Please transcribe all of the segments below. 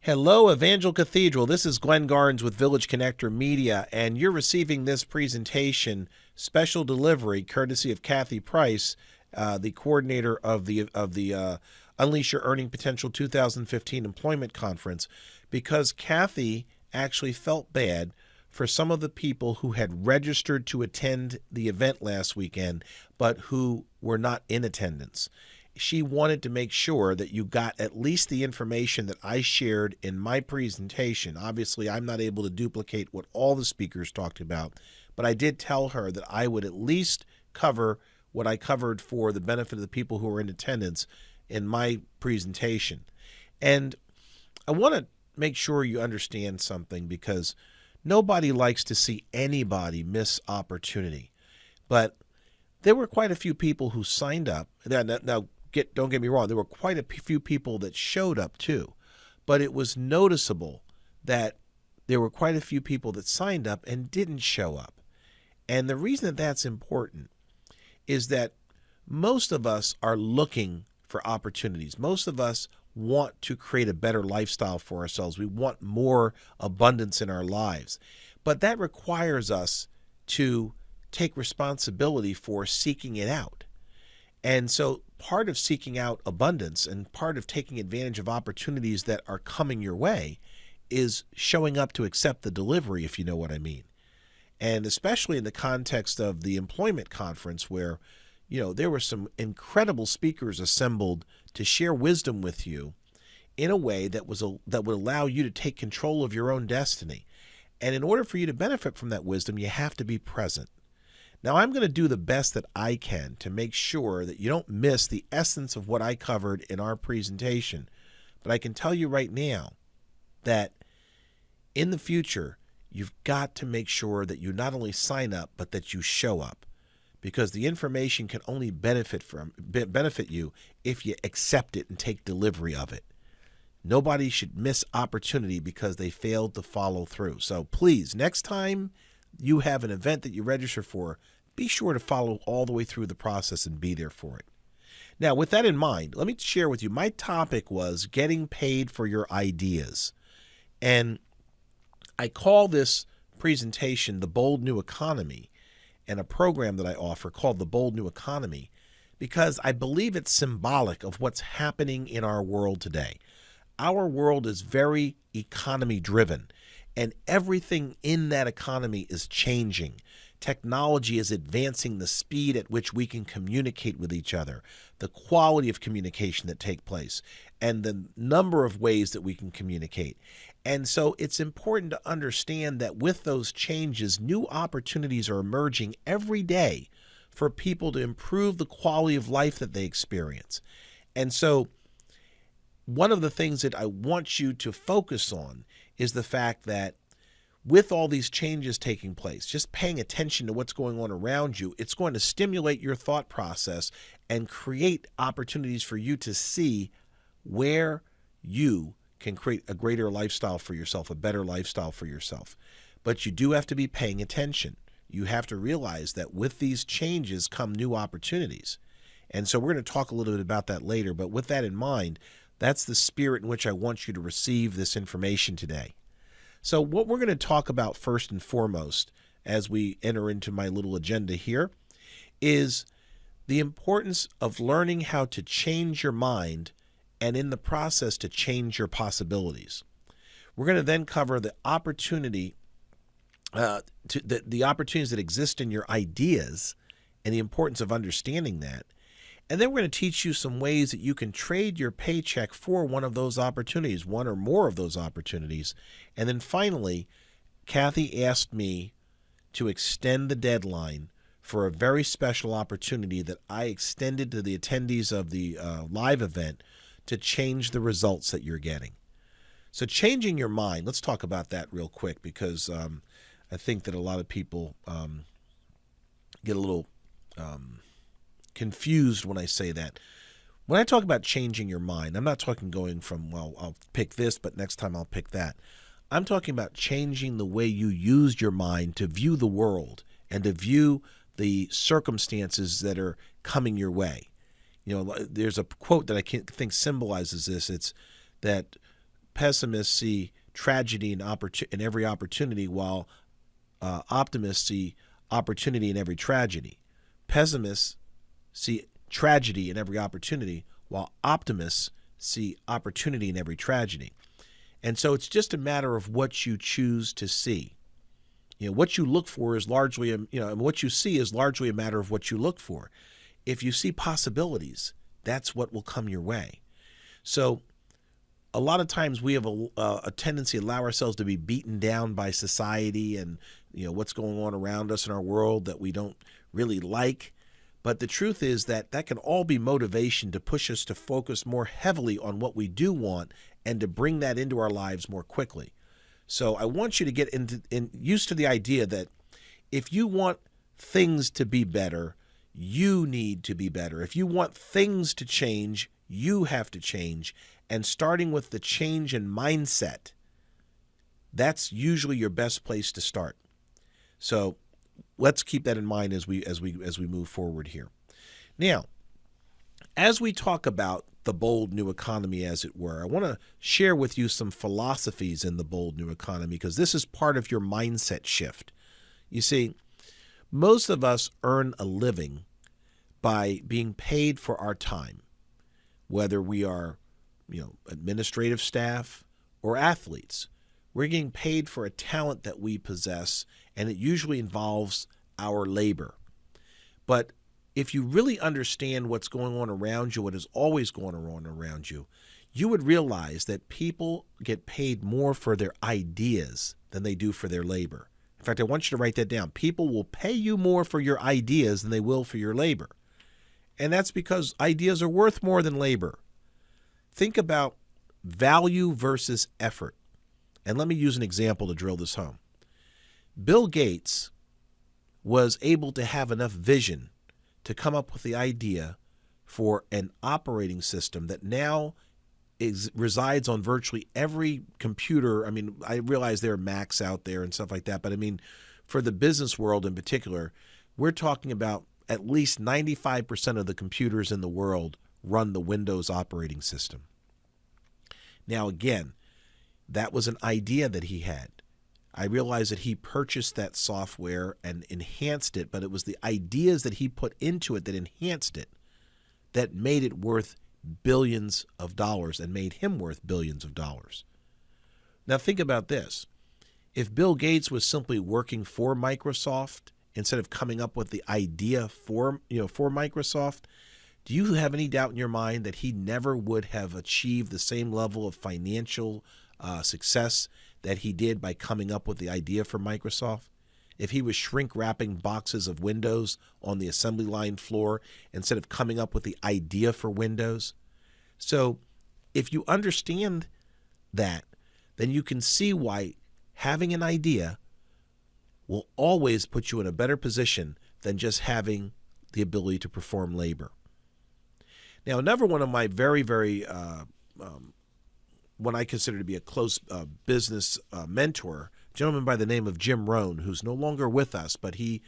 Hello, Evangel Cathedral. This is Glenn Garnes with Village Connector Media, and you're receiving this presentation, special delivery, courtesy of Kathy Price, the coordinator of the Unleash Your Earning Potential 2015 Employment Conference, because Kathy actually felt bad for some of the people who had registered to attend the event last weekend, but who were not in attendance. She wanted to make sure that you got at least the information that I shared in my presentation. Obviously, I'm not able to duplicate what all the speakers talked about, but I did tell her that I would at least cover what I covered for the benefit of the people who were in attendance in my presentation. And I want to make sure you understand something, because nobody likes to see anybody miss opportunity. But there were quite a few people who signed up. Now, don't get me wrong, there were quite a few people that showed up too, but it was noticeable that there were quite a few people that signed up and didn't show up. And the reason that that's important is that most of us are looking for opportunities. Most of us want to create a better lifestyle for ourselves. We want more abundance in our lives, but that requires us to take responsibility for seeking it out. And so part of seeking out abundance and part of taking advantage of opportunities that are coming your way is showing up to accept the delivery, if you know what I mean. And especially in the context of the employment conference, where, there were some incredible speakers assembled to share wisdom with you in a way that would allow you to take control of your own destiny. And in order for you to benefit from that wisdom, you have to be present. Now, I'm going to do the best that I can to make sure that you don't miss the essence of what I covered in our presentation. But I can tell you right now that in the future, you've got to make sure that you not only sign up, but that you show up, because the information can only benefit you if you accept it and take delivery of it. Nobody should miss opportunity because they failed to follow through. So please, next time you have an event that you register for, be sure to follow all the way through the process and be there for it. Now, with that in mind, let me share with you, my topic was getting paid for your ideas. And I call this presentation The Bold New Economy, and a program that I offer called The Bold New Economy, because I believe it's symbolic of what's happening in our world today. Our world is very economy driven, and everything in that economy is changing. Technology is advancing the speed at which we can communicate with each other, the quality of communication that take place, and the number of ways that we can communicate. And so it's important to understand that with those changes, new opportunities are emerging every day for people to improve the quality of life that they experience. And so one of the things that I want you to focus on is the fact that with all these changes taking place, just paying attention to what's going on around you, it's going to stimulate your thought process and create opportunities for you to see where you can create a greater lifestyle for yourself, a better lifestyle for yourself. But you do have to be paying attention. You have to realize that with these changes come new opportunities. And so we're going to talk a little bit about that later. But with that in mind, that's the spirit in which I want you to receive this information today. So what we're going to talk about first and foremost as we enter into my little agenda here is the importance of learning how to change your mind and in the process to change your possibilities. We're going to then cover the opportunity, the opportunities that exist in your ideas and the importance of understanding that. And then we're going to teach you some ways that you can trade your paycheck for one of those opportunities, one or more of those opportunities. And then finally, Kathy asked me to extend the deadline for a very special opportunity that I extended to the attendees of the live event to change the results that you're getting. So changing your mind, let's talk about that real quick, because I think that a lot of people get a little confused when I say that. When I talk about changing your mind, I'm not talking going from, well, I'll pick this, but next time I'll pick that. I'm talking about changing the way you use your mind to view the world and to view the circumstances that are coming your way. There's a quote that I think symbolizes this. It's that pessimists see tragedy in every opportunity, while optimists see opportunity in every tragedy. Pessimists see tragedy in every opportunity, while optimists see opportunity in every tragedy. And so it's just a matter of what you choose to see. What you look for is largely, and what you see is largely a matter of what you look for. If you see possibilities, that's what will come your way. So a lot of times we have a tendency to allow ourselves to be beaten down by society and what's going on around us in our world that we don't really like. But the truth is that can all be motivation to push us to focus more heavily on what we do want and to bring that into our lives more quickly. So I want you to get used to the idea that if you want things to be better, you need to be better. If you want things to change, you have to change. And starting with the change in mindset, that's usually your best place to start. So let's keep that in mind as we move forward here. Now, as we talk about the bold new economy, as it were, I want to share with you some philosophies in the bold new economy, because this is part of your mindset shift. You see, most of us earn a living by being paid for our time, whether we are, administrative staff or athletes. We're getting paid for a talent that we possess, and it usually involves our labor. But if you really understand what's going on around you, what is always going on around you, you would realize that people get paid more for their ideas than they do for their labor. In fact, I want you to write that down. People will pay you more for your ideas than they will for your labor. And that's because ideas are worth more than labor. Think about value versus effort. And let me use an example to drill this home. Bill Gates was able to have enough vision to come up with the idea for an operating system that now resides on virtually every computer. I mean, I realize there are Macs out there and stuff like that, but I mean, for the business world in particular, we're talking about at least 95% of the computers in the world run the Windows operating system. Now, again, that was an idea that he had. I realized that he purchased that software and enhanced it, but it was the ideas that he put into it that enhanced it that made it worth billions of dollars and made him worth billions of dollars. Now, think about this. If Bill Gates was simply working for Microsoft instead of coming up with the idea for Microsoft, do you have any doubt in your mind that he never would have achieved the same level of financial success that he did by coming up with the idea for Microsoft? If he was shrink wrapping boxes of Windows on the assembly line floor instead of coming up with the idea for Windows? So if you understand that, then you can see why having an idea will always put you in a better position than just having the ability to perform labor. Now, another one of my very, very, what I consider to be a close business mentor, a gentleman by the name of Jim Rohn, who's no longer with us, but he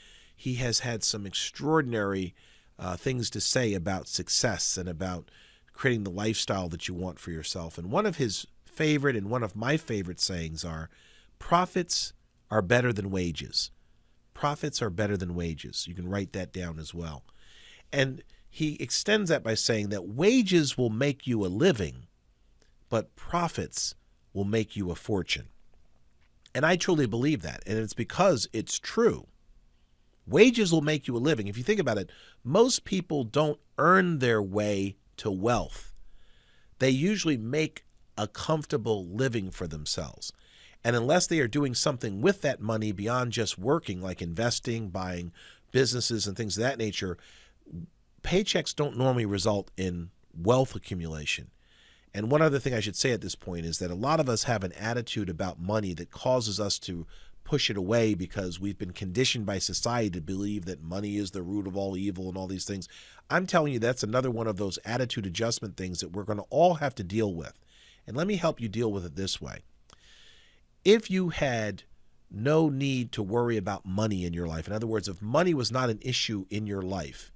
has had some extraordinary things to say about success and about creating the lifestyle that you want for yourself. And one of his favorite and one of my favorite sayings are, profits are better than wages. Profits are better than wages. You can write that down as well. And he extends that by saying that wages will make you a living, but profits will make you a fortune. And I truly believe that, and it's because it's true. Wages will make you a living. If you think about it, most people don't earn their way to wealth. They usually make a comfortable living for themselves. And unless they are doing something with that money beyond just working, like investing, buying businesses and things of that nature, paychecks don't normally result in wealth accumulation. And one other thing I should say at this point is that a lot of us have an attitude about money that causes us to push it away because we've been conditioned by society to believe that money is the root of all evil and all these things. I'm telling you, that's another one of those attitude adjustment things that we're going to all have to deal with. And let me help you deal with it this way. If you had no need to worry about money in your life, in other words, if money was not an issue in your life,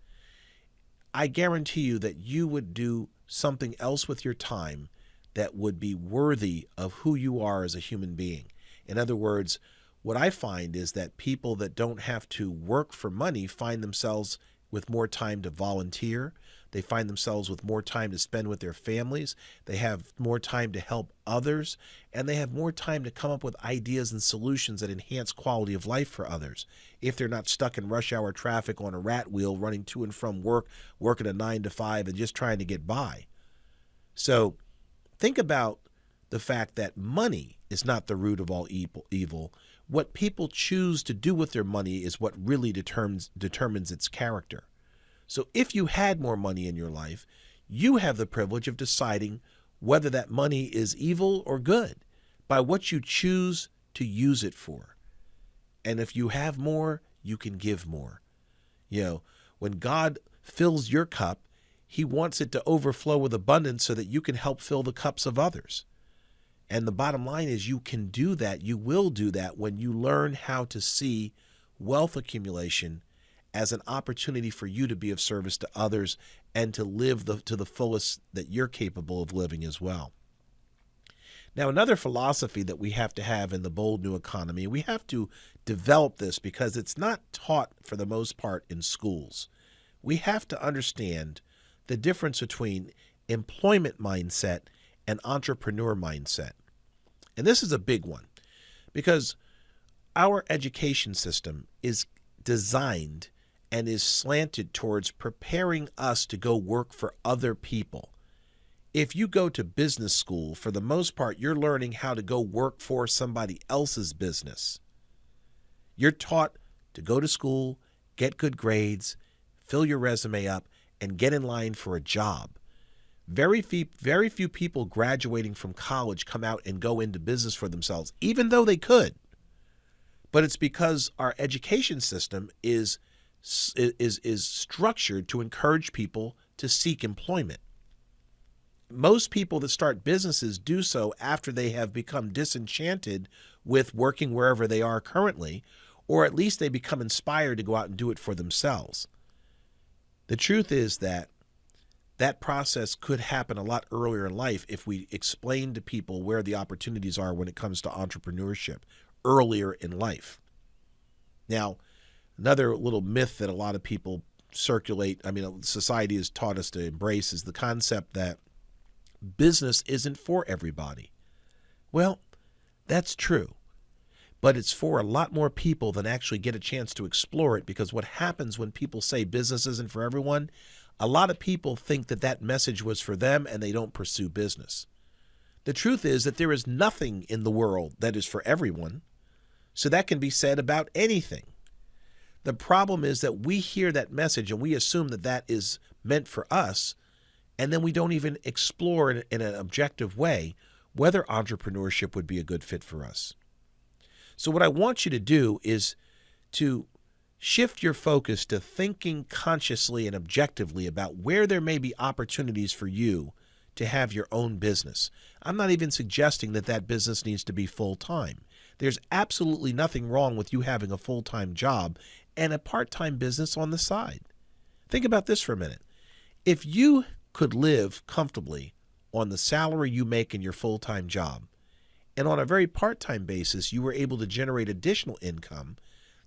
I guarantee you that you would do something else with your time that would be worthy of who you are as a human being. In other words, what I find is that people that don't have to work for money find themselves with more time to volunteer. They find themselves with more time to spend with their families. They have more time to help others, and they have more time to come up with ideas and solutions that enhance quality of life for others. If they're not stuck in rush hour traffic on a rat wheel, running to and from work, working a 9 to 5, and just trying to get by. So think about the fact that money is not the root of all evil. What people choose to do with their money is what really determines its character. So if you had more money in your life, you have the privilege of deciding whether that money is evil or good by what you choose to use it for. And if you have more, you can give more. When God fills your cup, he wants it to overflow with abundance so that you can help fill the cups of others. And the bottom line is you can do that. You will do that when you learn how to see wealth accumulation as an opportunity for you to be of service to others and to live to the fullest that you're capable of living as well. Now, another philosophy that we have to have in the bold new economy, we have to develop this because it's not taught for the most part in schools. We have to understand the difference between employment mindset and entrepreneur mindset. And this is a big one because our education system is designed and is slanted towards preparing us to go work for other people. If you go to business school, for the most part, you're learning how to go work for somebody else's business. You're taught to go to school, get good grades, fill your resume up, and get in line for a job. Very few people graduating from college come out and go into business for themselves, even though they could. But it's because our education system is structured to encourage people to seek employment. Most people that start businesses do so after they have become disenchanted with working wherever they are currently, or at least they become inspired to go out and do it for themselves. The truth is that process could happen a lot earlier in life if we explain to people where the opportunities are when it comes to entrepreneurship earlier in life. Now, another little myth that a lot of people circulate, society has taught us to embrace, is the concept that business isn't for everybody. Well, that's true, but it's for a lot more people than actually get a chance to explore it, because what happens when people say business isn't for everyone, a lot of people think that that message was for them and they don't pursue business. The truth is that there is nothing in the world that is for everyone, so that can be said about anything. The problem is that we hear that message and we assume that that is meant for us, and then we don't even explore in an objective way whether entrepreneurship would be a good fit for us. So what I want you to do is to shift your focus to thinking consciously and objectively about where there may be opportunities for you to have your own business. I'm not even suggesting that that business needs to be full-time. There's absolutely nothing wrong with you having a full-time job and a part-time business on the side. Think about this for a minute. If you could live comfortably on the salary you make in your full-time job, and on a very part-time basis you were able to generate additional income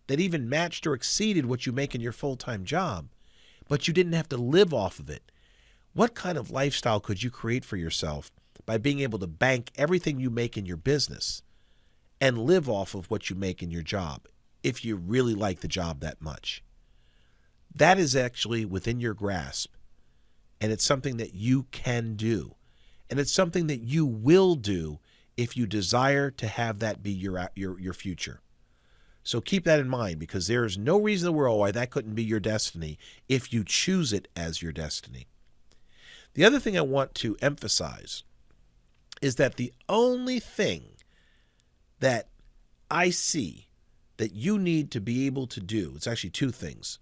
that even matched or exceeded what you make in your full-time job, but you didn't have to live off of it, what kind of lifestyle could you create for yourself by being able to bank everything you make in your business and live off of what you make in your job if you really like the job that much? That is actually within your grasp, and it's something that you can do, and it's something that you will do if you desire to have that be your future. So keep that in mind, because there is no reason in the world why that couldn't be your destiny if you choose it as your destiny. The other thing I want to emphasize is that the only thing that I see that you need to be able to do, it's actually two things,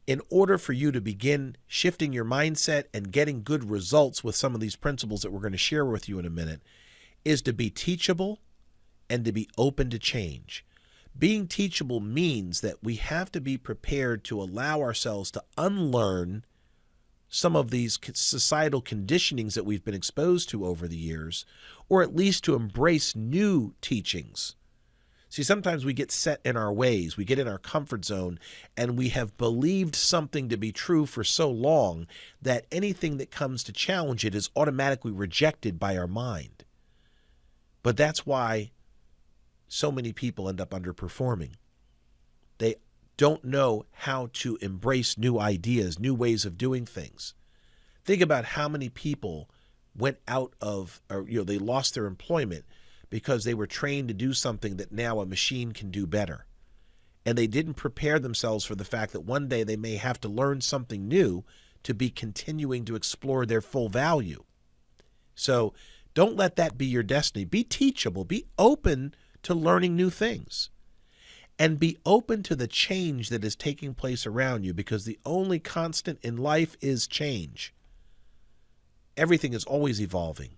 in order for you to begin shifting your mindset and getting good results with some of these principles that we're going to share with you in a minute, is to be teachable and to be open to change. Being teachable means that we have to be prepared to allow ourselves to unlearn some of these societal conditionings that we've been exposed to over the years, or at least to embrace new teachings. See, sometimes we get set in our ways, we get in our comfort zone, and we have believed something to be true for so long that anything that comes to challenge it is automatically rejected by our mind. But that's why so many people end up underperforming. They don't know how to embrace new ideas, new ways of doing things. Think about how many people went out of, or they lost their employment because they were trained to do something that now a machine can do better. And they didn't prepare themselves for the fact that one day they may have to learn something new to be continuing to explore their full value. So don't let that be your destiny. Be teachable. Be open to learning new things. And be open to the change that is taking place around you, because the only constant in life is change. Everything is always evolving.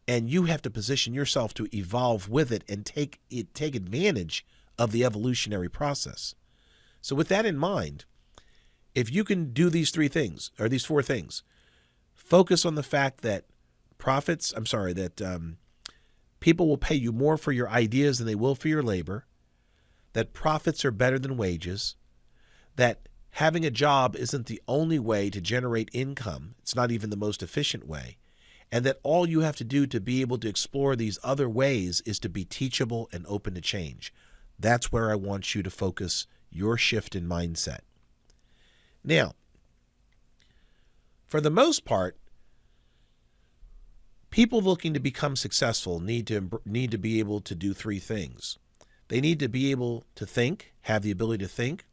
And you have to position yourself to evolve with it and take advantage of the evolutionary process. So with that in mind, if you can do these four things, focus on the fact that people will pay you more for your ideas than they will for your labor, that profits are better than wages, that having a job isn't the only way to generate income. It's not even the most efficient way. And that all you have to do to be able to explore these other ways is to be teachable and open to change. That's where I want you to focus your shift in mindset. Now, for the most part, people looking to become successful need to be able to do three things. They need to be able to think, have the ability to think.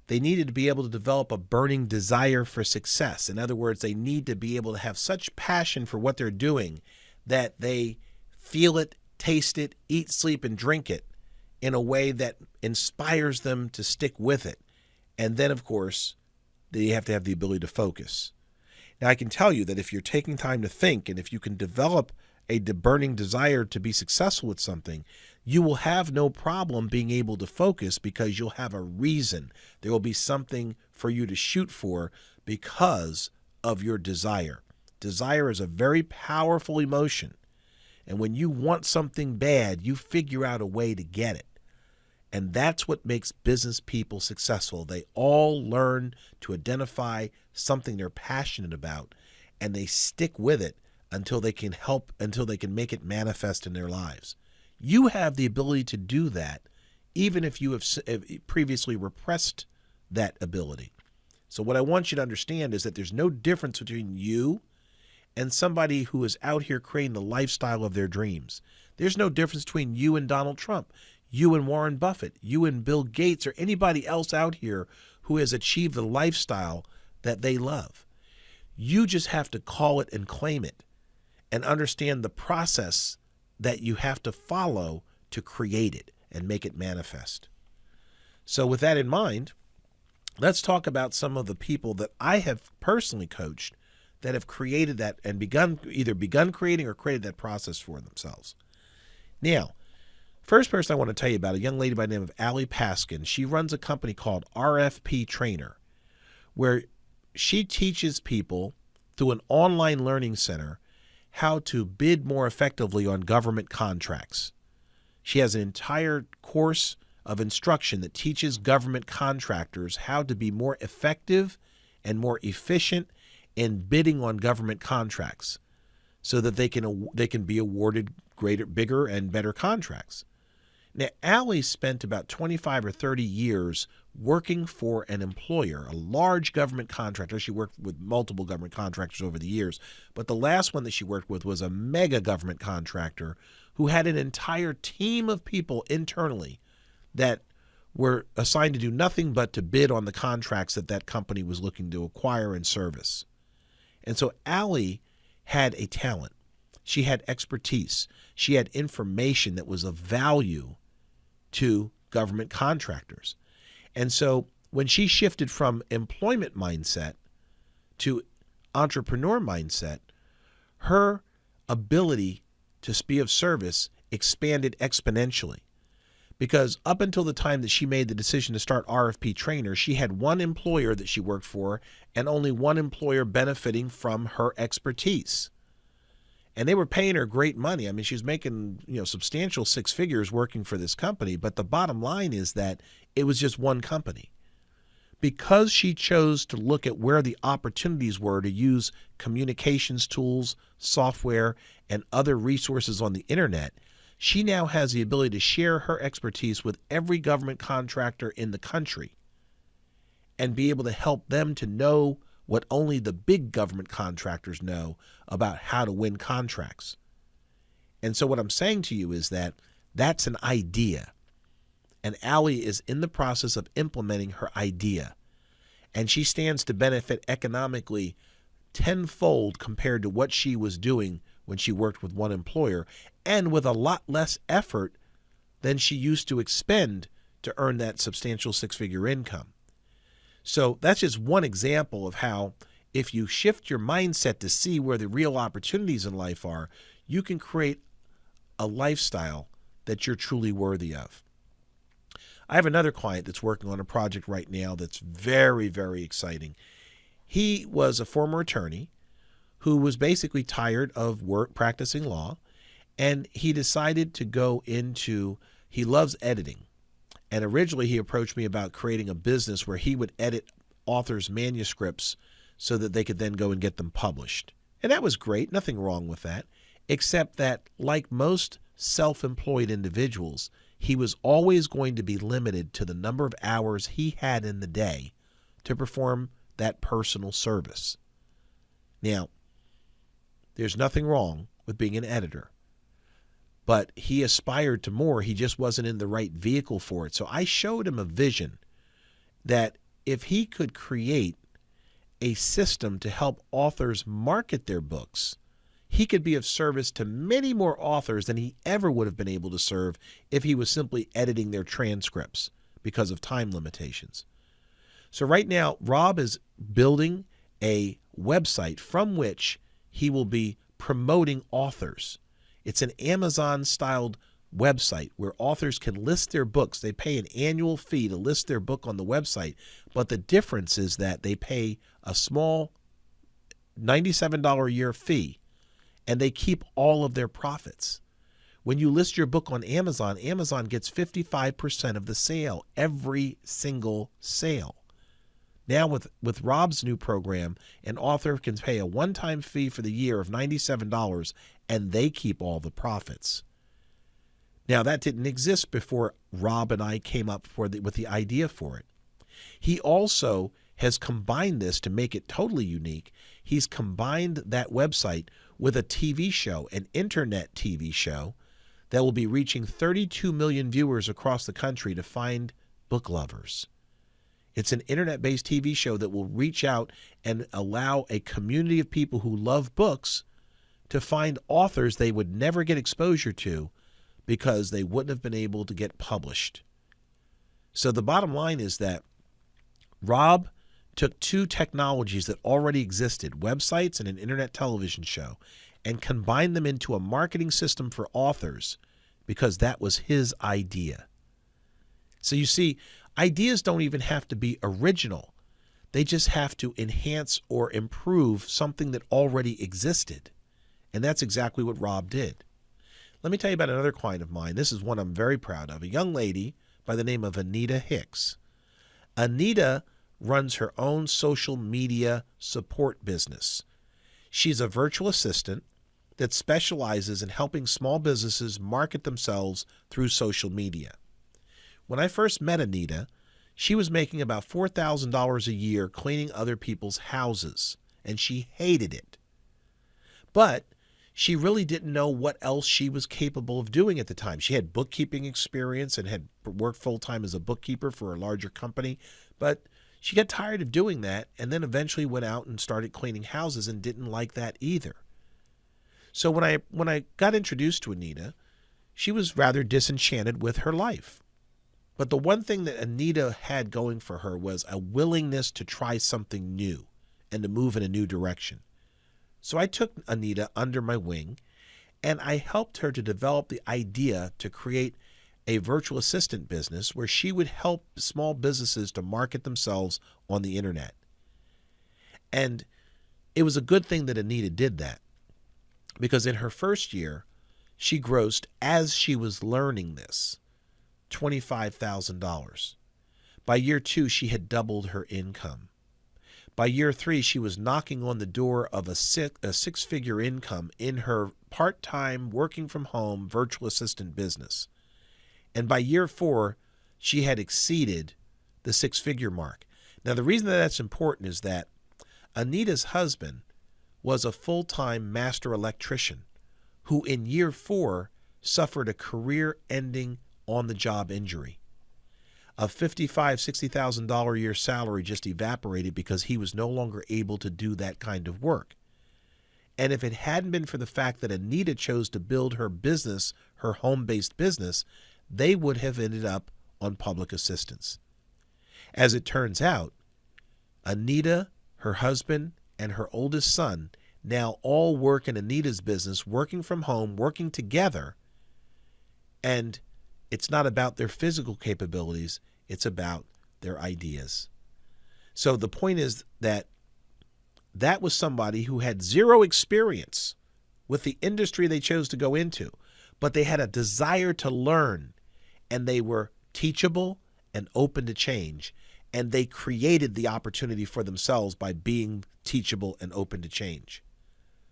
They needed to be able to develop a burning desire for success. In other words, they need to be able to have such passion for what they're doing that they feel it, taste it, eat, sleep, and drink it in a way that inspires them to stick with it. And then, of course, they have to have the ability to focus. Now, I can tell you that if you're taking time to think, and if you can develop a burning desire to be successful with something, you will have no problem being able to focus, because you'll have a reason. There will be something for you to shoot for because of your desire. Desire is a very powerful emotion. And when you want something bad, you figure out a way to get it. And that's what makes business people successful. They all learn to identify something they're passionate about, and they stick with it until they can make it manifest in their lives. You have the ability to do that, even if you have previously repressed that ability. So what I want you to understand is that there's no difference between you and somebody who is out here creating the lifestyle of their dreams. There's no difference between you and Donald Trump, you and Warren Buffett, you and Bill Gates, or anybody else out here who has achieved the lifestyle that they love. You just have to call it and claim it, and understand the process that you have to follow to create it and make it manifest. So with that in mind, let's talk about some of the people that I have personally coached that have created that and either begun creating or created that process for themselves. Now, first person I want to tell you about, a young lady by the name of Allie Paskin. She runs a company called RFP Trainer, where she teaches people through an online learning center how to bid more effectively on government contracts. She has an entire course of instruction that teaches government contractors how to be more effective and more efficient in bidding on government contracts, so that they can be awarded bigger and better contracts. Now, Allie spent about 25 or 30 years working for an employer, a large government contractor. She worked with multiple government contractors over the years, but the last one that she worked with was a mega government contractor who had an entire team of people internally that were assigned to do nothing but to bid on the contracts that company was looking to acquire and service. And so Allie had a talent. She had expertise. She had information that was of value to government contractors. And so when she shifted from employment mindset to entrepreneur mindset, her ability to be of service expanded exponentially, Because up until the time that she made the decision to start RFP Trainer, she had one employer that she worked for and only one employer benefiting from her expertise. And they were paying her great money. I mean, she was making, substantial six figures working for this company. But the bottom line is that it was just one company. Because she chose to look at where the opportunities were to use communications tools, software, and other resources on the internet, she now has the ability to share her expertise with every government contractor in the country and be able to help them to know what only the big government contractors know about how to win contracts. And so what I'm saying to you is that that's an idea. And Allie is in the process of implementing her idea. And she stands to benefit economically tenfold compared to what she was doing when she worked with one employer, and with a lot less effort than she used to expend to earn that substantial six-figure income. So that's just one example of how, if you shift your mindset to see where the real opportunities in life are, you can create a lifestyle that you're truly worthy of. I have another client that's working on a project right now that's very, very exciting. He was a former attorney who was basically tired of practicing law, and he decided to go into, he loves editing. And originally he approached me about creating a business where he would edit authors' manuscripts so that they could then go and get them published. And that was great, nothing wrong with that, except that like most self-employed individuals, he was always going to be limited to the number of hours he had in the day to perform that personal service. Now, there's nothing wrong with being an editor, but he aspired to more. He just wasn't in the right vehicle for it. So I showed him a vision that if he could create a system to help authors market their books, he could be of service to many more authors than he ever would have been able to serve if he was simply editing their transcripts because of time limitations. So right now, Rob is building a website from which he will be promoting authors. It's an Amazon-styled website where authors can list their books. They pay an annual fee to list their book on the website, but the difference is that they pay a small $97 a year fee, and they keep all of their profits. When you list your book on Amazon, Amazon gets 55% of the sale, every single sale. Now with Rob's new program, an author can pay a one-time fee for the year of $97, and they keep all the profits. Now, that didn't exist before Rob and I came up with the idea for it. He also has combined this to make it totally unique. He's combined that website with a TV show, an internet TV show, that will be reaching 32 million viewers across the country to find book lovers. It's an internet-based TV show that will reach out and allow a community of people who love books to find authors they would never get exposure to because they wouldn't have been able to get published. So the bottom line is that Rob took two technologies that already existed, websites and an internet television show, and combined them into a marketing system for authors because that was his idea. So you see, ideas don't even have to be original. They just have to enhance or improve something that already existed. And that's exactly what Rob did. Let me tell you about another client of mine. This is one I'm very proud of, a young lady by the name of Anita Hicks. Anita runs her own social media support business. She's a virtual assistant that specializes in helping small businesses market themselves through social media. When I first met Anita, she was making about $4,000 a year cleaning other people's houses, and she hated it. But she really didn't know what else she was capable of doing at the time. She had bookkeeping experience and had worked full-time as a bookkeeper for a larger company, but she got tired of doing that and then eventually went out and started cleaning houses and didn't like that either. So when I got introduced to Anita, she was rather disenchanted with her life. But the one thing that Anita had going for her was a willingness to try something new and to move in a new direction. So I took Anita under my wing and I helped her to develop the idea to create a virtual assistant business where she would help small businesses to market themselves on the internet. And it was a good thing that Anita did that, because in her first year, she grossed, as she was learning this, $25,000. By year 2, she had doubled her income. By year 3, she was knocking on the door of a six-figure income in her part-time, working from home, virtual assistant business. And by year 4, she had exceeded the six-figure mark. Now, the reason that that's important is that Anita's husband was a full-time master electrician who in year 4 suffered a career-ending on-the-job injury. A $55,000, $60,000 a year salary just evaporated because he was no longer able to do that kind of work. And if it hadn't been for the fact that Anita chose to build her business, her home-based business, they would have ended up on public assistance. As it turns out, Anita, her husband, and her oldest son now all work in Anita's business, working from home, working together. And it's not about their physical capabilities, it's about their ideas. So the point is that that was somebody who had zero experience with the industry they chose to go into, but they had a desire to learn, and they were teachable and open to change, and they created the opportunity for themselves by being teachable and open to change.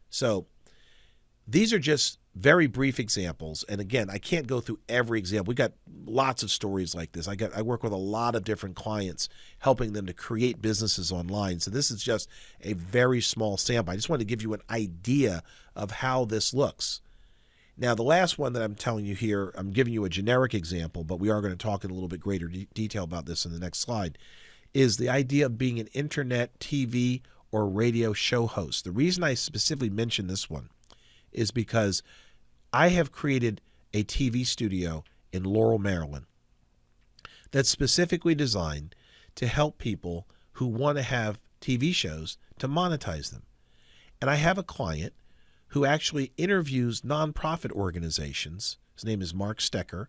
So these are just very brief examples. And again, I can't go through every example. We got lots of stories like this. I work with a lot of different clients, helping them to create businesses online. So this is just a very small sample. I just want to give you an idea of how this looks. Now, the last one that I'm telling you here, I'm giving you a generic example, but we are going to talk in a little bit greater detail about this in the next slide, is the idea of being an internet, TV, or radio show host. The reason I specifically mention this one is because I have created a TV studio in Laurel, Maryland, that's specifically designed to help people who want to have TV shows to monetize them. And I have a client who actually interviews nonprofit organizations. His name is Mark Stecker.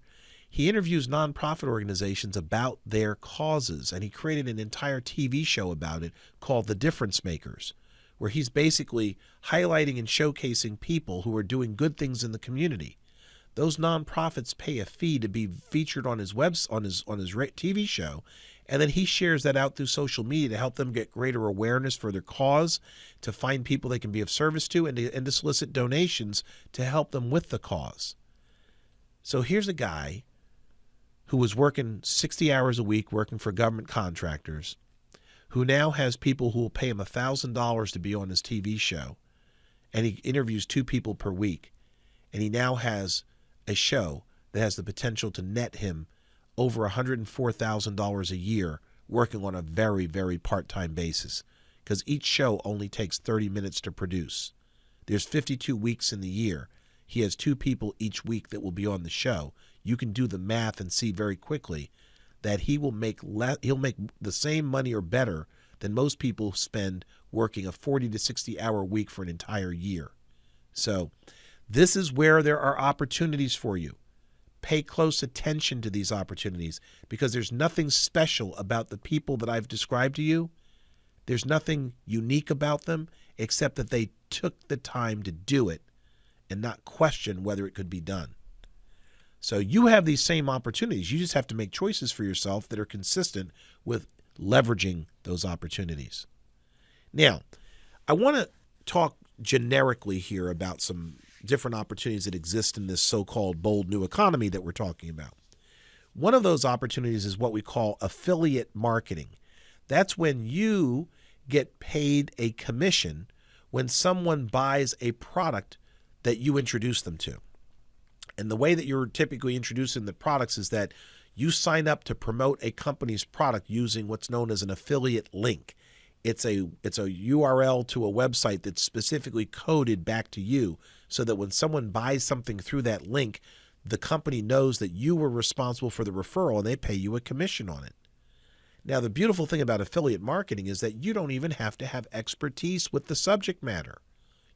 He interviews nonprofit organizations about their causes, and he created an entire TV show about it called The Difference Makers, where he's basically highlighting and showcasing people who are doing good things in the community. Those nonprofits pay a fee to be featured on his TV show, and then he shares that out through social media to help them get greater awareness for their cause, to find people they can be of service to, and to solicit donations to help them with the cause. So here's a guy who was working 60 hours a week, working for government contractors, who now has people who will pay him $1,000 to be on his TV show, and he interviews 2 people per week, and he now has a show that has the potential to net him over $104,000 a year, working on a very, very part-time basis, because each show only takes 30 minutes to produce. There's 52 weeks in the year. He has 2 people each week that will be on the show. You can do the math and see very quickly that he'll make the same money or better than most people spend working a 40 to 60 hour week for an entire year. So this is where there are opportunities for you. Pay close attention to these opportunities, because there's nothing special about the people that I've described to you. There's nothing unique about them except that they took the time to do it and not question whether it could be done. So you have these same opportunities. You just have to make choices for yourself that are consistent with leveraging those opportunities. Now, I want to talk generically here about some different opportunities that exist in this so-called bold new economy that we're talking about. One of those opportunities is what we call affiliate marketing. That's when you get paid a commission when someone buys a product that you introduce them to. And the way that you're typically introducing the products is that you sign up to promote a company's product using what's known as an affiliate link. It's a URL to a website that's specifically coded back to you, so that when someone buys something through that link, the company knows that you were responsible for the referral and they pay you a commission on it. Now, the beautiful thing about affiliate marketing is that you don't even have to have expertise with the subject matter.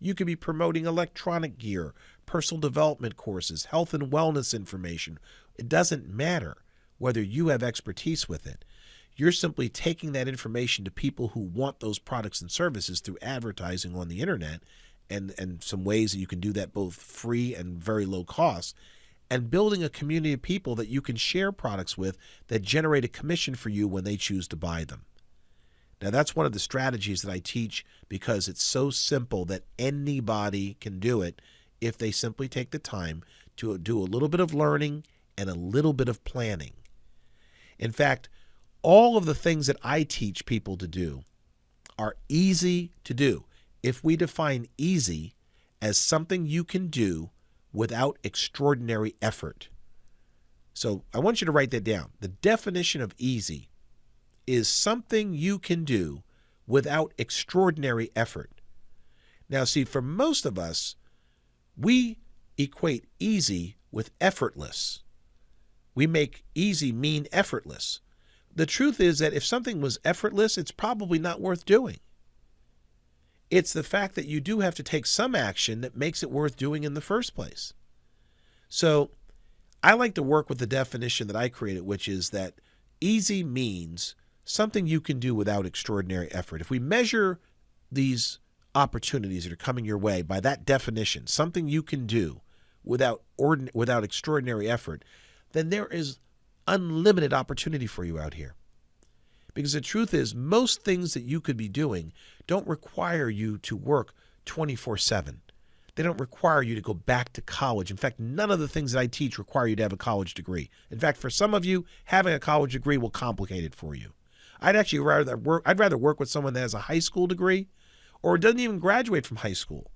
You could be promoting electronic gear, personal development courses, health and wellness information. It doesn't matter whether you have expertise with it. You're simply taking that information to people who want those products and services through advertising on the internet, and some ways that you can do that both free and very low cost, and building a community of people that you can share products with that generate a commission for you when they choose to buy them. Now, that's one of the strategies that I teach because it's so simple that anybody can do it if they simply take the time to do a little bit of learning and a little bit of planning. In fact, all of the things that I teach people to do are easy to do if we define easy as something you can do without extraordinary effort. So I want you to write that down. The definition of easy is something you can do without extraordinary effort. Now, see, for most of us, we equate easy with effortless. We make easy mean effortless. The truth is that if something was effortless, it's probably not worth doing. It's the fact that you do have to take some action that makes it worth doing in the first place. So I like to work with the definition that I created, which is that easy means something you can do without extraordinary effort. If we measure these opportunities that are coming your way by that definition, something you can do without extraordinary effort, then there is unlimited opportunity for you out here. Because the truth is, most things that you could be doing don't require you to work 24/7. They don't require you to go back to college. In fact, none of the things that I teach require you to have a college degree. In fact, for some of you, having a college degree will complicate it for you. I'd rather work with someone that has a high school degree or doesn't even graduate from high school,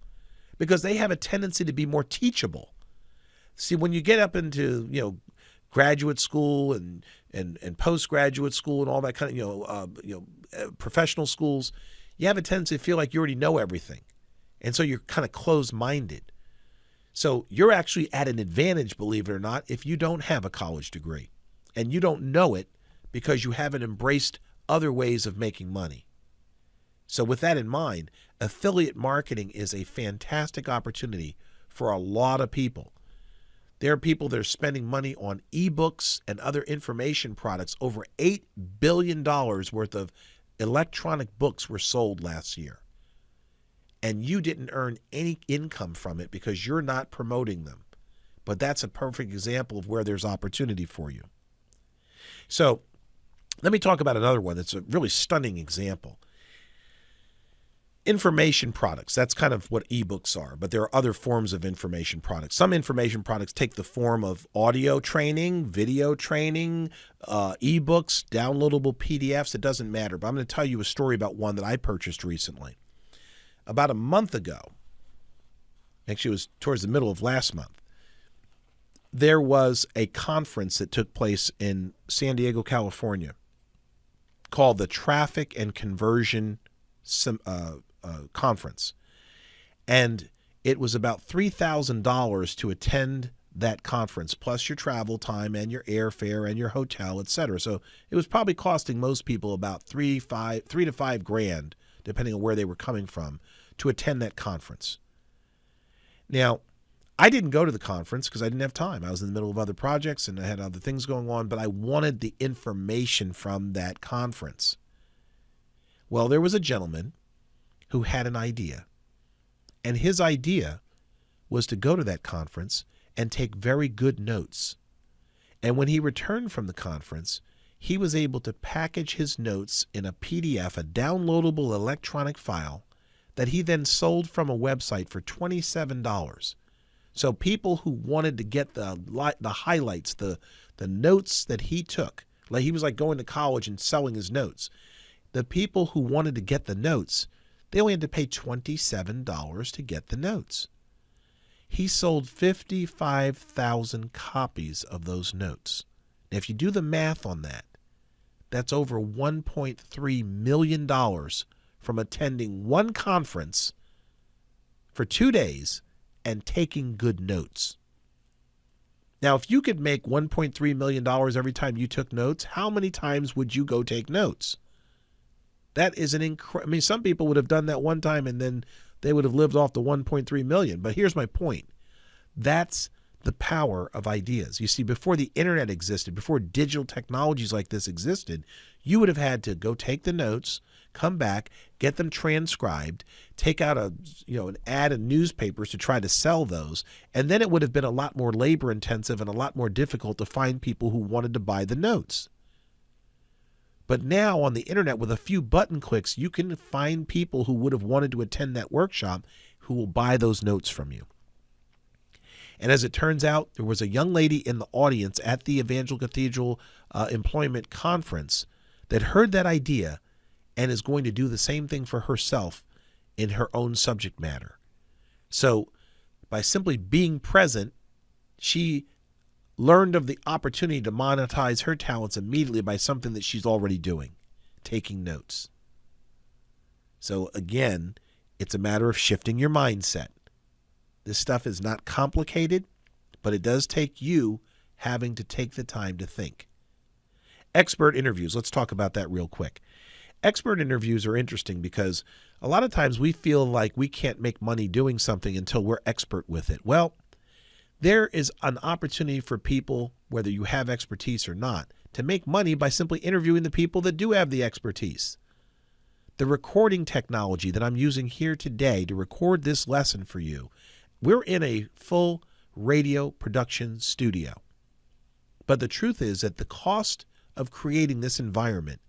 because they have a tendency to be more teachable. See, when you get up into, graduate school and postgraduate school and all that kind of, professional schools, you have a tendency to feel like you already know everything. And so you're kind of closed-minded. So you're actually at an advantage, believe it or not, if you don't have a college degree. And you don't know it because you haven't embraced other ways of making money. So with that in mind, affiliate marketing is a fantastic opportunity for a lot of people. There are people that are spending money on ebooks and other information products. Over $8 billion worth of electronic books were sold last year. And you didn't earn any income from it because you're not promoting them. But that's a perfect example of where there's opportunity for you. So let me talk about another one that's a really stunning example. Information products, that's kind of what ebooks are, but there are other forms of information products. Some information products take the form of audio training, video training, ebooks, downloadable PDFs. It doesn't matter, but I'm going to tell you a story about one that I purchased recently. About a month ago, actually it was towards the middle of last month, there was a conference that took place in San Diego, California, called the Traffic and Conversion Conference. And it was about $3,000 to attend that conference, plus your travel time and your airfare and your hotel, etc. So it was probably costing most people about $3 to $5 grand, depending on where they were coming from, to attend that conference. Now, I didn't go to the conference because I didn't have time. I was in the middle of other projects and I had other things going on, but I wanted the information from that conference. Well, there was a gentleman who had an idea, and his idea was to go to that conference and take very good notes. And when he returned from the conference, he was able to package his notes in a PDF, a downloadable electronic file, that he then sold from a website for $27. So people who wanted to get the highlights, the notes that he took, like he was like going to college and selling his notes. The people who wanted to get the notes, they only had to pay $27 to get the notes. He sold 55,000 copies of those notes. Now, if you do the math on that, that's over $1.3 million from attending one conference for 2 days and taking good notes. Now, if you could make $1.3 million every time you took notes, how many times would you go take notes? That is some people would have done that one time and then they would have lived off the 1.3 million. But here's my point. That's the power of ideas. You see, before the internet existed, before digital technologies like this existed, you would have had to go take the notes, come back, get them transcribed, take out an ad in newspapers to try to sell those, and then it would have been a lot more labor intensive and a lot more difficult to find people who wanted to buy the notes. But now on the internet, with a few button clicks, you can find people who would have wanted to attend that workshop who will buy those notes from you. And as it turns out, there was a young lady in the audience at the Evangel Cathedral employment conference that heard that idea and is going to do the same thing for herself in her own subject matter. So by simply being present, she learned of the opportunity to monetize her talents immediately by something that she's already doing, taking notes. So again, it's a matter of shifting your mindset. This stuff is not complicated, but it does take you having to take the time to think. Expert interviews. Let's talk about that real quick. Expert interviews are interesting because a lot of times we feel like we can't make money doing something until we're expert with it. Well, there is an opportunity for people, whether you have expertise or not, to make money by simply interviewing the people that do have the expertise. The recording technology that I'm using here today to record this lesson for you, we're in a full radio production studio. But the truth is that the cost of creating this environment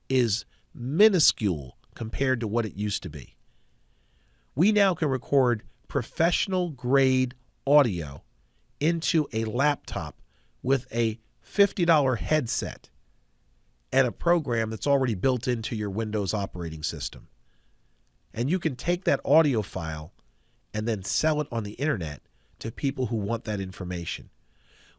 is minuscule compared to what it used to be. We now can record professional grade audio into a laptop with a $50 headset and a program that's already built into your Windows operating system. And you can take that audio file and then sell it on the internet to people who want that information.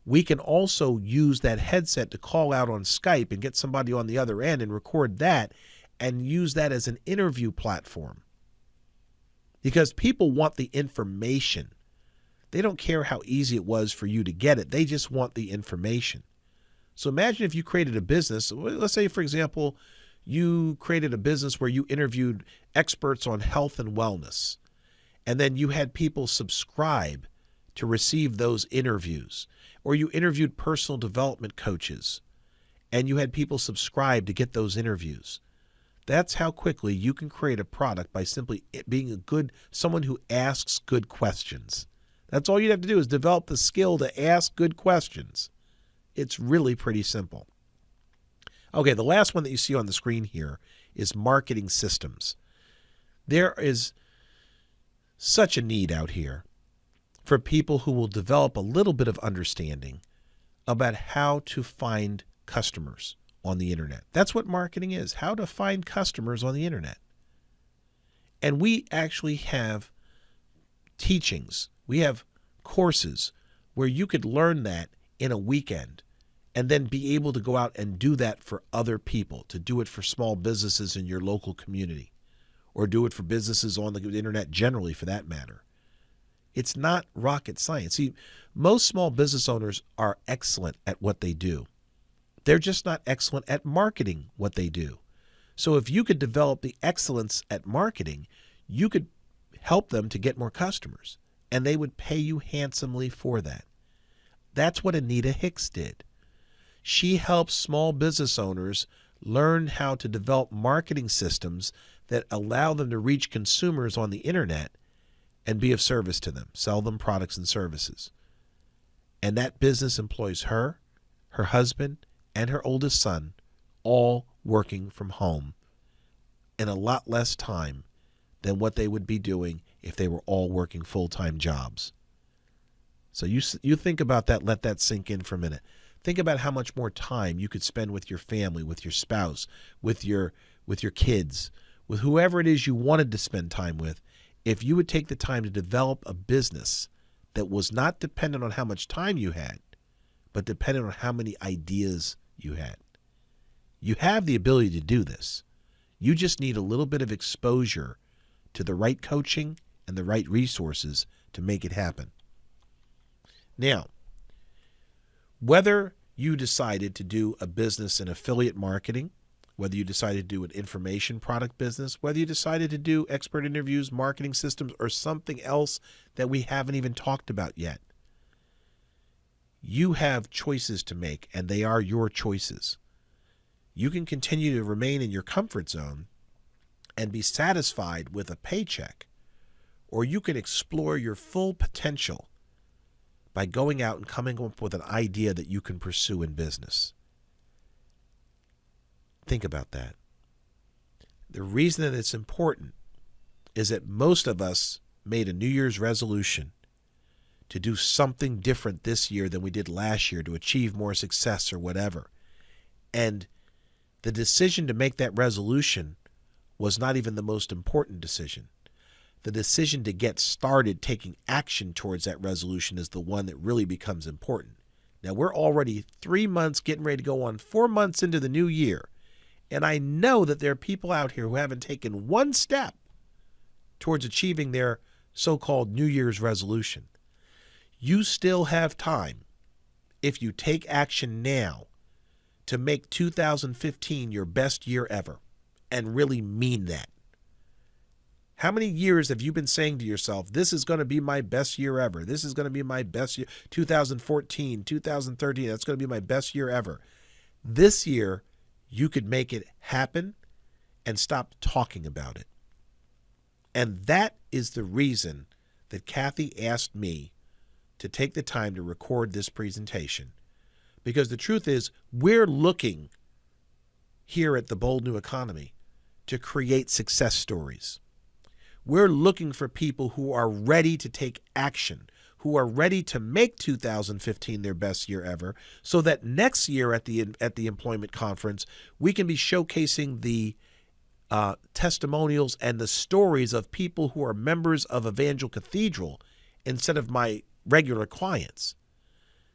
We can also use that headset to call out on Skype and get somebody on the other end and record that and use that as an interview platform. Because people want the information. They don't care how easy it was for you to get it. They just want the information. So imagine if you created a business. Let's say, for example, you created a business where you interviewed experts on health and wellness. And then you had people subscribe to receive those interviews. Or you interviewed personal development coaches and you had people subscribe to get those interviews. That's how quickly you can create a product by simply being someone who asks good questions. That's all you'd have to do is develop the skill to ask good questions. It's really pretty simple. Okay, the last one that you see on the screen here is marketing systems. There is such a need out here for people who will develop a little bit of understanding about how to find customers on the internet. That's what marketing is, how to find customers on the internet. And we actually have teachings. We have courses where you could learn that in a weekend and then be able to go out and do that for other people, to do it for small businesses in your local community, or do it for businesses on the internet generally for that matter. It's not rocket science. See, most small business owners are excellent at what they do. They're just not excellent at marketing what they do. So if you could develop the excellence at marketing, you could help them to get more customers, and they would pay you handsomely for that. That's what Anita Hicks did. She helps small business owners learn how to develop marketing systems that allow them to reach consumers on the internet and be of service to them, sell them products and services. And that business employs her, her husband, and her oldest son, all working from home in a lot less time than what they would be doing if they were all working full-time jobs. So you think about that, let that sink in for a minute. Think about how much more time you could spend with your family, with your spouse, with your kids, with whoever it is you wanted to spend time with, if you would take the time to develop a business that was not dependent on how much time you had, but dependent on how many ideas you had. You have the ability to do this. You just need a little bit of exposure to the right coaching and the right resources to make it happen. Now, whether you decided to do a business in affiliate marketing, whether you decided to do an information product business, whether you decided to do expert interviews, marketing systems, or something else that we haven't even talked about yet. You have choices to make, and they are your choices. You can continue to remain in your comfort zone and be satisfied with a paycheck, or you can explore your full potential by going out and coming up with an idea that you can pursue in business. Think about that. The reason that it's important is that most of us made a New Year's resolution to do something different this year than we did last year to achieve more success or whatever. And the decision to make that resolution was not even the most important decision. The decision to get started taking action towards that resolution is the one that really becomes important. Now, we're already 3 months, getting ready to go on 4 months into the new year. And I know that there are people out here who haven't taken one step towards achieving their so-called New Year's resolution. You still have time, if you take action now, to make 2015 your best year ever, and really mean that. How many years have you been saying to yourself, this is going to be my best year ever. This is going to be my best year. 2014, 2013, that's going to be my best year ever. This year, you could make it happen and stop talking about it. And that is the reason that Kathy asked me to take the time to record this presentation. Because the truth is, we're looking here at the Bold New Economy to create success stories. We're looking for people who are ready to take action, who are ready to make 2015 their best year ever, so that next year at the employment conference, we can be showcasing the testimonials and the stories of people who are members of Evangel Cathedral instead of my regular clients.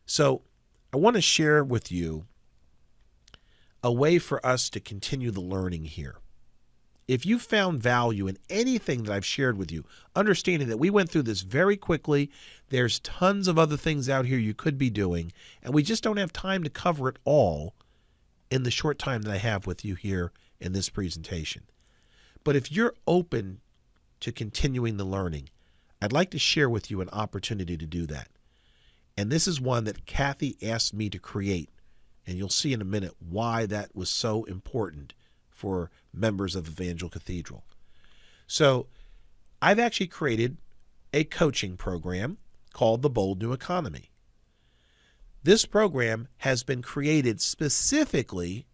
So I want to share with you a way for us to continue the learning here. If you found value in anything that I've shared with you, understanding that we went through this very quickly, there's tons of other things out here you could be doing, and we just don't have time to cover it all in the short time that I have with you here in this presentation. But if you're open to continuing the learning, I'd like to share with you an opportunity to do that. And this is one that Kathy asked me to create, and you'll see in a minute why that was so important for members of Evangel Cathedral. So I've actually created a coaching program called the Bold New Economy. This program has been created specifically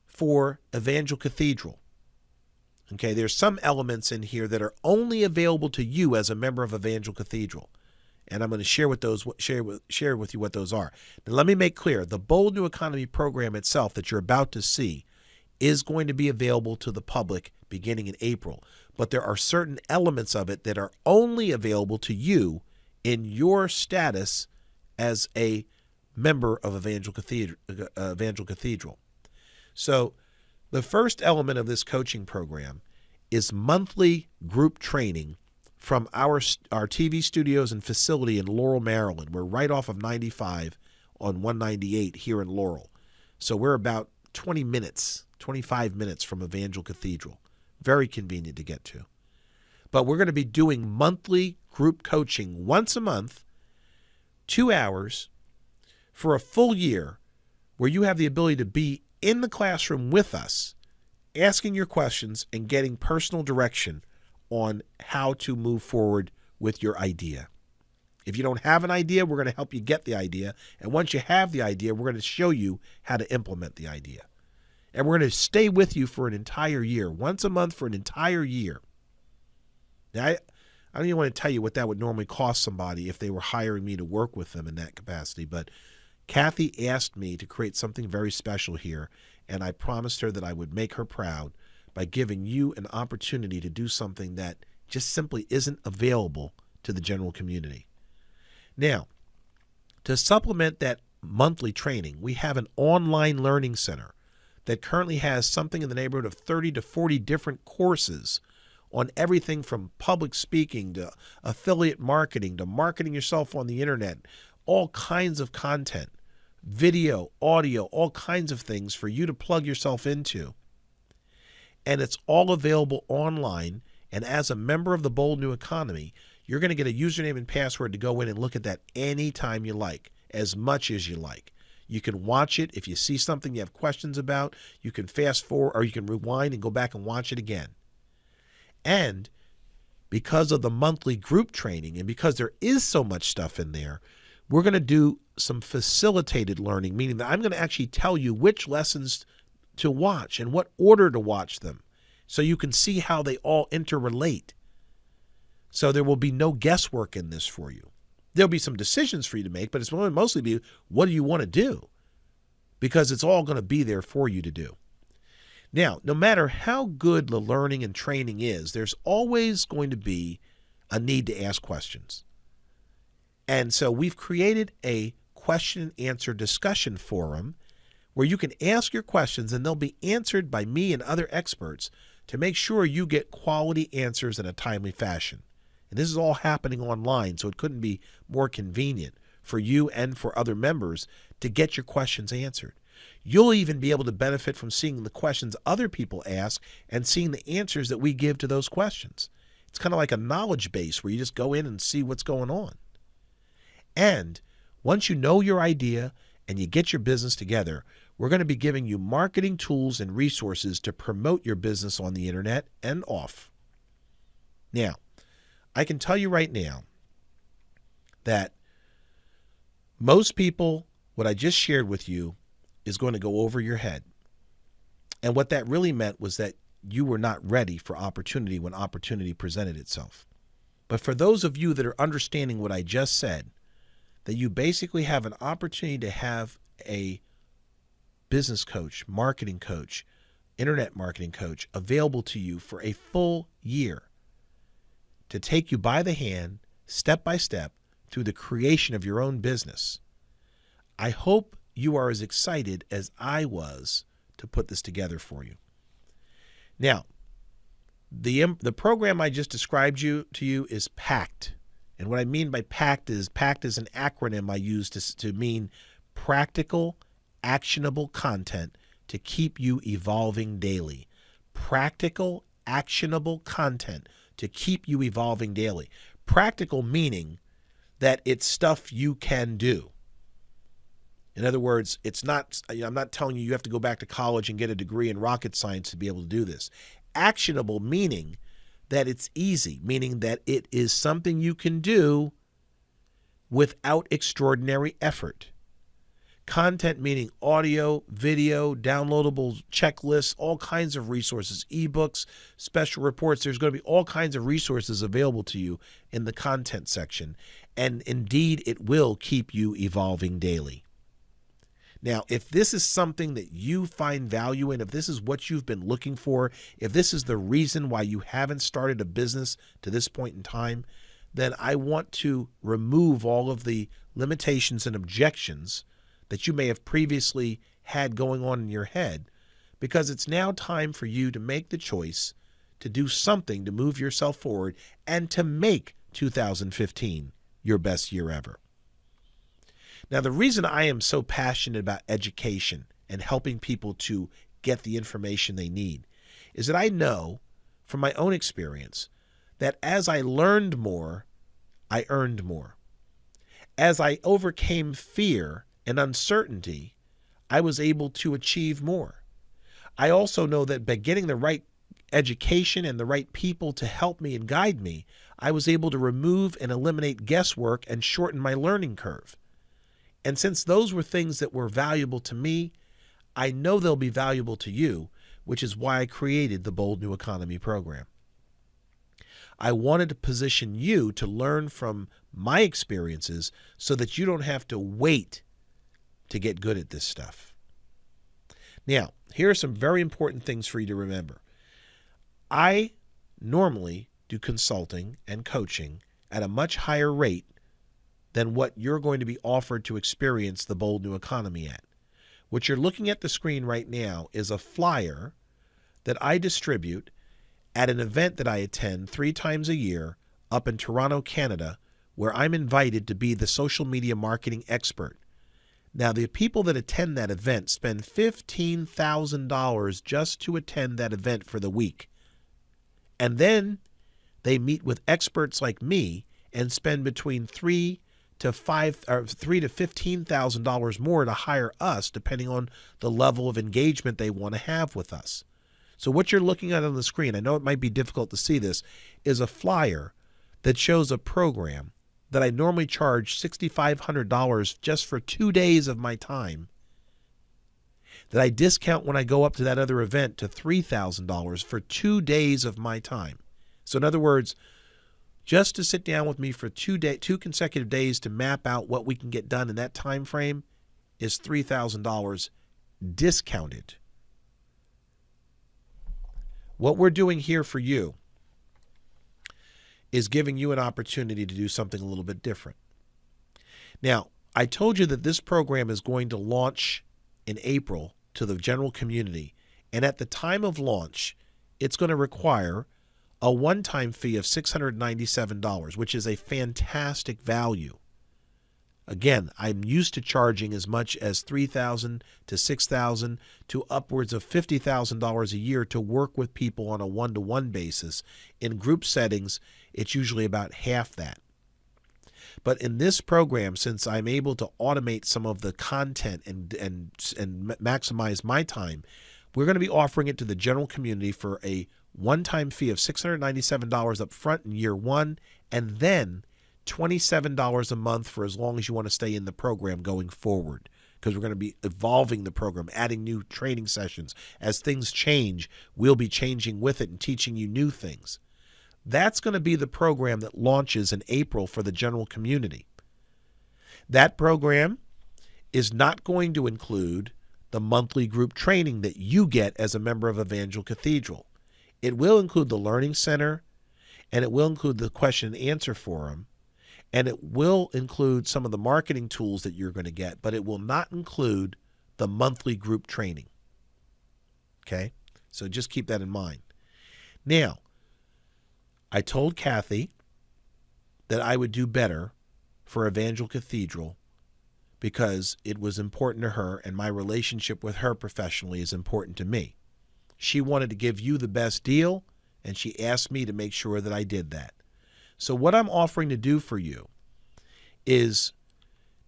for Evangel Cathedral. Okay, there's some elements in here that are only available to you as a member of Evangel Cathedral. And I'm going to share with you what those are. Now, let me make clear, the Bold New Economy program itself that you're about to see is going to be available to the public beginning in April. But there are certain elements of it that are only available to you in your status as a member of Evangel Cathedral. So the first element of this coaching program is monthly group training from our TV studios and facility in Laurel, Maryland. We're right off of 95 on 198 here in Laurel. So we're about 25 minutes from Evangel Cathedral. Very convenient to get to. But we're going to be doing monthly group coaching once a month, 2 hours, for a full year, where you have the ability to be in the classroom with us, asking your questions and getting personal direction on how to move forward with your idea. If you don't have an idea, we're going to help you get the idea. And once you have the idea, we're going to show you how to implement the idea. And we're going to stay with you for an entire year, once a month for an entire year. Now, I don't even want to tell you what that would normally cost somebody if they were hiring me to work with them in that capacity. But Kathy asked me to create something very special here, and I promised her that I would make her proud by giving you an opportunity to do something that just simply isn't available to the general community. Now, to supplement that monthly training, we have an online learning center that currently has something in the neighborhood of 30 to 40 different courses on everything from public speaking to affiliate marketing to marketing yourself on the internet, all kinds of content, video, audio, all kinds of things for you to plug yourself into And it's all available online. And as a member of the Bold New Economy, you're going to get a username and password to go in and look at that anytime you like, as much as you like. You can watch it. If you see something you have questions about, you can fast forward or you can rewind and go back and watch it again. And because of the monthly group training and because there is so much stuff in there, we're going to do some facilitated learning, meaning that I'm going to actually tell you which lessons to watch and what order to watch them so you can see how they all interrelate. So there will be no guesswork in this for you. There'll be some decisions for you to make, but it's going to mostly be what do you want to do? Because it's all going to be there for you to do. Now, no matter how good the learning and training is, there's always going to be a need to ask questions. And so we've created a question and answer discussion forum where you can ask your questions and they'll be answered by me and other experts to make sure you get quality answers in a timely fashion. And this is all happening online, so it couldn't be more convenient for you and for other members to get your questions answered. You'll even be able to benefit from seeing the questions other people ask and seeing the answers that we give to those questions. It's kind of like a knowledge base where you just go in and see what's going on. And once you know your idea and you get your business together, we're going to be giving you marketing tools and resources to promote your business on the internet and off. Now, I can tell you right now that most people, what I just shared with you, is going to go over your head. And what that really meant was that you were not ready for opportunity when opportunity presented itself. But for those of you that are understanding what I just said, that you basically have an opportunity to have a business coach, marketing coach, internet marketing coach available to you for a full year to take you by the hand, step by step, through the creation of your own business. I hope you are as excited as I was to put this together for you. Now, the program I just described to you is PACT. And what I mean by PACT is an acronym I use to mean practical, actionable content to keep you evolving daily. Practical, actionable content to keep you evolving daily. Practical meaning that it's stuff you can do. In other words, I'm not telling you have to go back to college and get a degree in rocket science to be able to do this. Actionable meaning that it's easy, meaning that it is something you can do without extraordinary effort. Content meaning audio, video, downloadable checklists, all kinds of resources, ebooks, special reports. There's going to be all kinds of resources available to you in the content section. And indeed, it will keep you evolving daily. Now, if this is something that you find value in, if this is what you've been looking for, if this is the reason why you haven't started a business to this point in time, then I want to remove all of the limitations and objections that you may have previously had going on in your head, because it's now time for you to make the choice to do something to move yourself forward and to make 2015 your best year ever. Now, the reason I am so passionate about education and helping people to get the information they need is that I know from my own experience that as I learned more, I earned more. As I overcame fear and uncertainty, I was able to achieve more. I also know that by getting the right education and the right people to help me and guide me, I was able to remove and eliminate guesswork and shorten my learning curve. And since those were things that were valuable to me, I know they'll be valuable to you, which is why I created the Bold New Economy program. I wanted to position you to learn from my experiences so that you don't have to wait to get good at this stuff. Now, here are some very important things for you to remember. I normally do consulting and coaching at a much higher rate than what you're going to be offered to experience the Bold New Economy at. What you're looking at the screen right now is a flyer that I distribute at an event that I attend 3 times a year up in Toronto, Canada, where I'm invited to be the social media marketing expert. Now, the people that attend that event spend $15,000 just to attend that event for the week. And then they meet with experts like me and spend between $3,000 to $15,000 more to hire us, depending on the level of engagement they want to have with us. So what you're looking at on the screen, I know it might be difficult to see this, is a flyer that shows a program that I normally charge $6,500 just for 2 days of my time, that I discount when I go up to that other event to $3,000 for 2 days of my time. So in other words, just to sit down with me for 2 consecutive days to map out what we can get done in that time frame is $3,000 discounted. What we're doing here for you is giving you an opportunity to do something a little bit different. Now, I told you that this program is going to launch in April to the general community, and at the time of launch, it's going to require a one-time fee of $697, which is a fantastic value. Again, I'm used to charging as much as $3,000 to $6,000 to upwards of $50,000 a year to work with people on a one-to-one basis. In group settings, it's usually about half that. But in this program, since I'm able to automate some of the content and maximize my time, we're going to be offering it to the general community for a one-time fee of $697 up front in year one, and then $27 a month for as long as you want to stay in the program going forward, because we're going to be evolving the program, adding new training sessions. As things change, we'll be changing with it and teaching you new things. That's going to be the program that launches in April for the general community. That program is not going to include the monthly group training that you get as a member of Evangel Cathedral. It will include the Learning Center, and it will include the question and answer forum, and it will include some of the marketing tools that you're going to get, but it will not include the monthly group training. Okay? So just keep that in mind. Now, I told Kathy that I would do better for Evangel Cathedral because it was important to her, and my relationship with her professionally is important to me. She wanted to give you the best deal, and she asked me to make sure that I did that. So what I'm offering to do for you is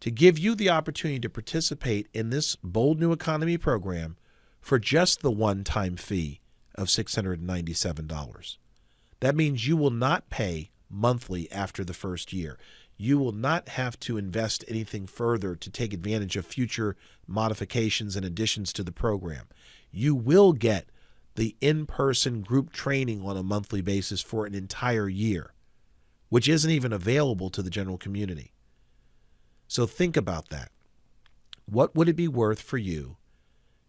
to give you the opportunity to participate in this Bold New Economy program for just the one-time fee of $697. That means you will not pay monthly after the first year. You will not have to invest anything further to take advantage of future modifications and additions to the program. You will get the in-person group training on a monthly basis for an entire year, which isn't even available to the general community. So think about that. What would it be worth for you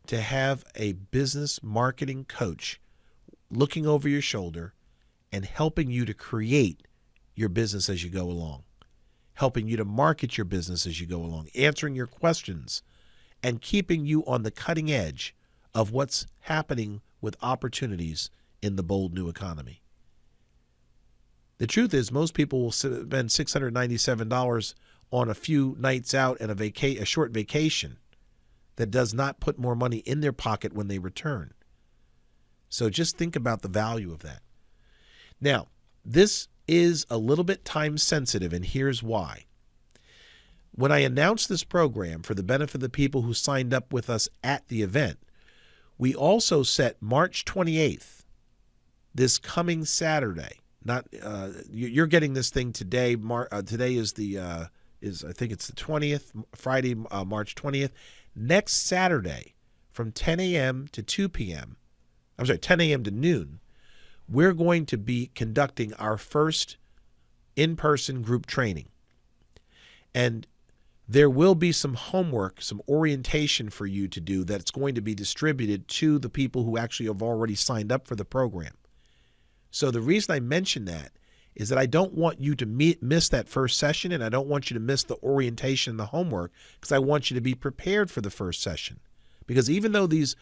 to have a business marketing coach looking over your shoulder and helping you to create your business as you go along, helping you to market your business as you go along, answering your questions, and keeping you on the cutting edge of what's happening with opportunities in the bold new economy? The truth is, most people will spend $697 on a few nights out and a short vacation that does not put more money in their pocket when they return. So just think about the value of that. Now, this is a little bit time sensitive, and here's why. When I announced this program for the benefit of the people who signed up with us at the event, we also set March 28th, this coming Saturday. Not you're getting this thing today. Today is I think it's the 20th, Friday, March 20th. Next Saturday, from 10 a.m. to 2 p.m. 10 a.m. to noon, we're going to be conducting our first in-person group training. And there will be some homework, some orientation for you to do that's going to be distributed to the people who actually have already signed up for the program. So the reason I mention that is that I don't want you to miss that first session, and I don't want you to miss the orientation and the homework, because I want you to be prepared for the first session. Because even though these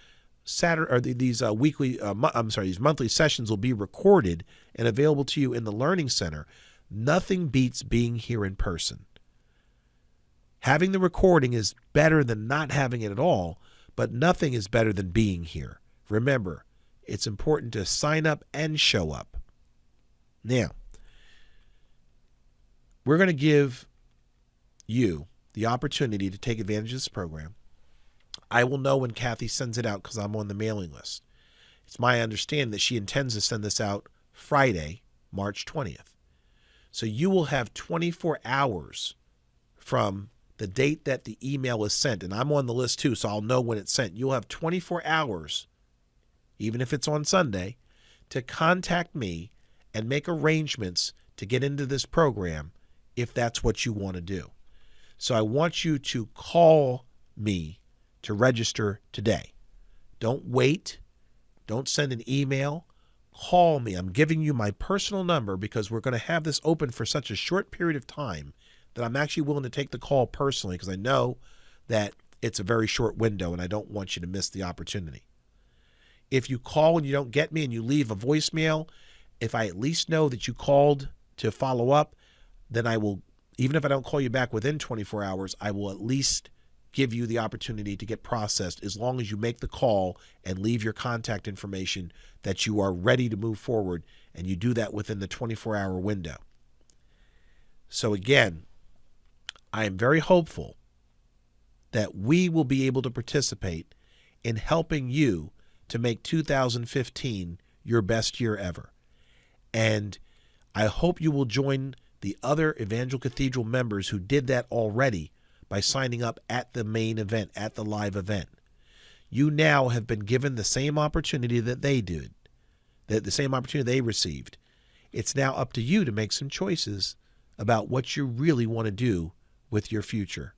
these monthly sessions will be recorded and available to you in the Learning Center, nothing beats being here in person. Having the recording is better than not having it at all, but nothing is better than being here. Remember, it's important to sign up and show up. Now, we're going to give you the opportunity to take advantage of this program. I will know when Kathy sends it out because I'm on the mailing list. It's my understanding that she intends to send this out Friday, March 20th. So you will have 24 hours from the date that the email is sent, and I'm on the list too, so I'll know when it's sent. You'll have 24 hours, even if it's on Sunday, to contact me and make arrangements to get into this program if that's what you want to do. So I want you to call me to register today. Don't wait. Don't send an email. Call me. I'm giving you my personal number because we're going to have this open for such a short period of time that I'm actually willing to take the call personally because I know that it's a very short window and I don't want you to miss the opportunity. If you call and you don't get me and you leave a voicemail, if I at least know that you called to follow up, then I will, even if I don't call you back within 24 hours, I will at least give you the opportunity to get processed as long as you make the call and leave your contact information that you are ready to move forward, and you do that within the 24-hour window. So again, I am very hopeful that we will be able to participate in helping you to make 2015 your best year ever. And I hope you will join the other Evangel Cathedral members who did that already by signing up at the main event, at the live event. You now have been given the same opportunity that they did, the same opportunity they received. It's now up to you to make some choices about what you really want to do with your future.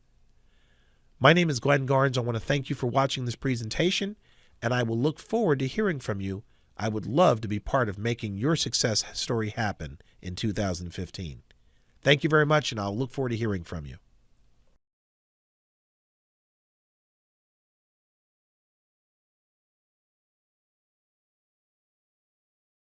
My name is Glenn Garnes. I want to thank you for watching this presentation, and I will look forward to hearing from you. I would love to be part of making your success story happen in 2015. Thank you very much, and I'll look forward to hearing from you.